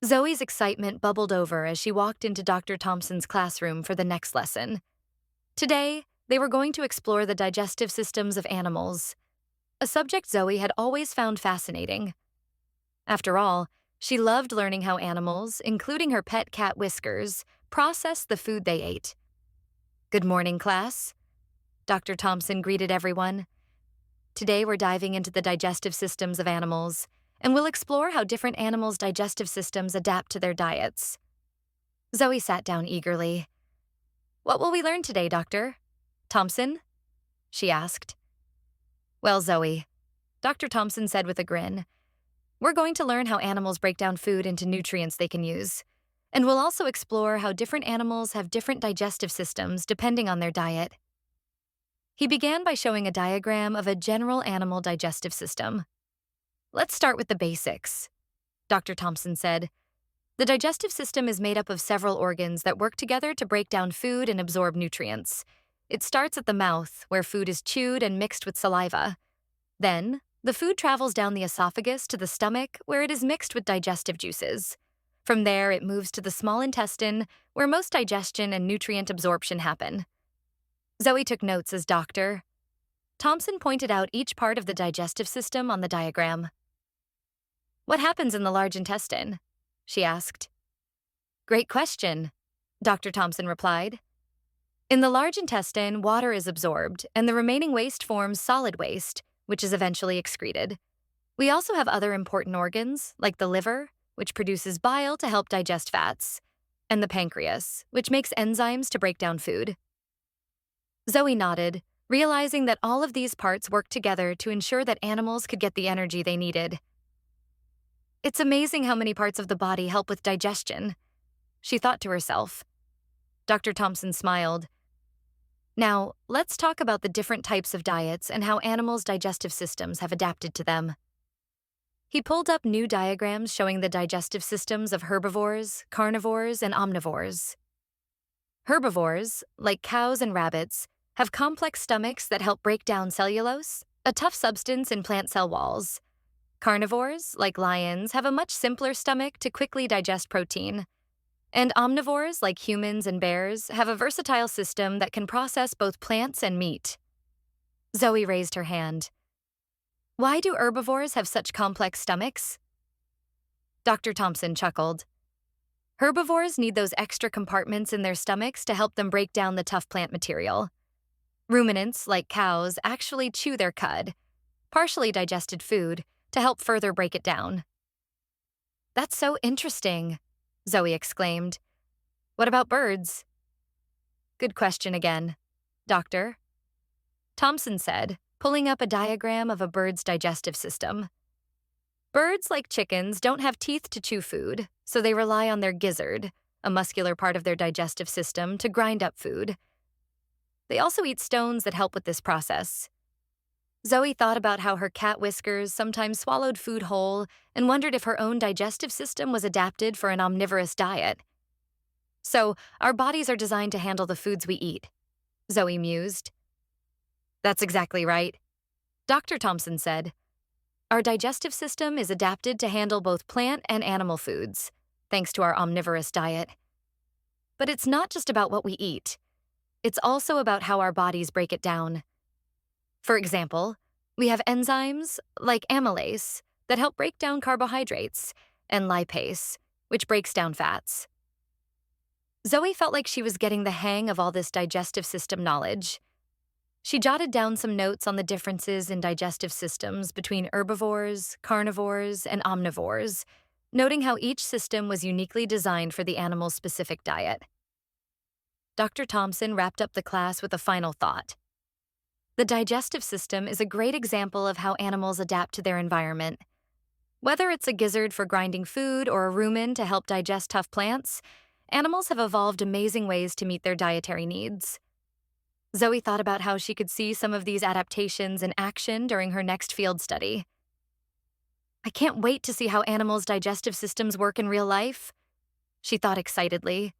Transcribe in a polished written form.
Zoe's excitement bubbled over as she walked into Dr. Thompson's classroom for the next lesson. Today, they were going to explore the digestive systems of animals, a subject Zoe had always found fascinating. After all, she loved learning how animals, including her pet cat Whiskers, processed the food they ate. "Good morning, class," Dr. Thompson greeted everyone. "Today we're diving into the digestive systems of animals, and we'll explore how different animals' digestive systems adapt to their diets." Zoe sat down eagerly. "What will we learn today, Dr. Thompson?" she asked. "Well, Zoe," Dr. Thompson said with a grin, "we're going to learn how animals break down food into nutrients they can use. And we'll also explore how different animals have different digestive systems depending on their diet." He began by showing a diagram of a general animal digestive system. "Let's start with the basics," Dr. Thompson said. "The digestive system is made up of several organs that work together to break down food and absorb nutrients. It starts at the mouth, where food is chewed and mixed with saliva. Then, the food travels down the esophagus to the stomach, where it is mixed with digestive juices. From there, it moves to the small intestine, where most digestion and nutrient absorption happen." Zoe took notes as Dr. Thompson pointed out each part of the digestive system on the diagram. "What happens in the large intestine?" she asked. "Great question," Dr. Thompson replied. "In the large intestine, water is absorbed, and the remaining waste forms solid waste, which is eventually excreted. We also have other important organs, like the liver, which produces bile to help digest fats, and the pancreas, which makes enzymes to break down food." Zoe nodded, realizing that all of these parts worked together to ensure that animals could get the energy they needed. "It's amazing how many parts of the body help with digestion," she thought to herself. Dr. Thompson smiled. "Now, let's talk about the different types of diets and how animals' digestive systems have adapted to them." He pulled up new diagrams showing the digestive systems of herbivores, carnivores, and omnivores. Herbivores, like cows and rabbits, have complex stomachs that help break down cellulose, a tough substance in plant cell walls. Carnivores, like lions, have a much simpler stomach to quickly digest protein. And omnivores, like humans and bears, have a versatile system that can process both plants and meat. Zoe raised her hand. "Why do herbivores have such complex stomachs?" Dr. Thompson chuckled. "Herbivores need those extra compartments in their stomachs to help them break down the tough plant material. Ruminants, like cows, actually chew their cud, partially digested food, to help further break it down." "That's so interesting," Zoe exclaimed. "What about birds?" "Good question again, Doctor," Thompson said, pulling up a diagram of a bird's digestive system. "Birds, like chickens, don't have teeth to chew food, so they rely on their gizzard, a muscular part of their digestive system, to grind up food. They also eat stones that help with this process." Zoe thought about how her cat Whiskers sometimes swallowed food whole and wondered if her own digestive system was adapted for an omnivorous diet. "So, our bodies are designed to handle the foods we eat," Zoe mused. "That's exactly right," Dr. Thompson said. "Our digestive system is adapted to handle both plant and animal foods, thanks to our omnivorous diet. But it's not just about what we eat. It's also about how our bodies break it down. For example, we have enzymes, like amylase, that help break down carbohydrates, and lipase, which breaks down fats." Zoe felt like she was getting the hang of all this digestive system knowledge. She jotted down some notes on the differences in digestive systems between herbivores, carnivores, and omnivores, noting how each system was uniquely designed for the animal's specific diet. Dr. Thompson wrapped up the class with a final thought. "The digestive system is a great example of how animals adapt to their environment. Whether it's a gizzard for grinding food or a rumen to help digest tough plants, animals have evolved amazing ways to meet their dietary needs." Zoe thought about how she could see some of these adaptations in action during her next field study. "I can't wait to see how animals' digestive systems work in real life," she thought excitedly.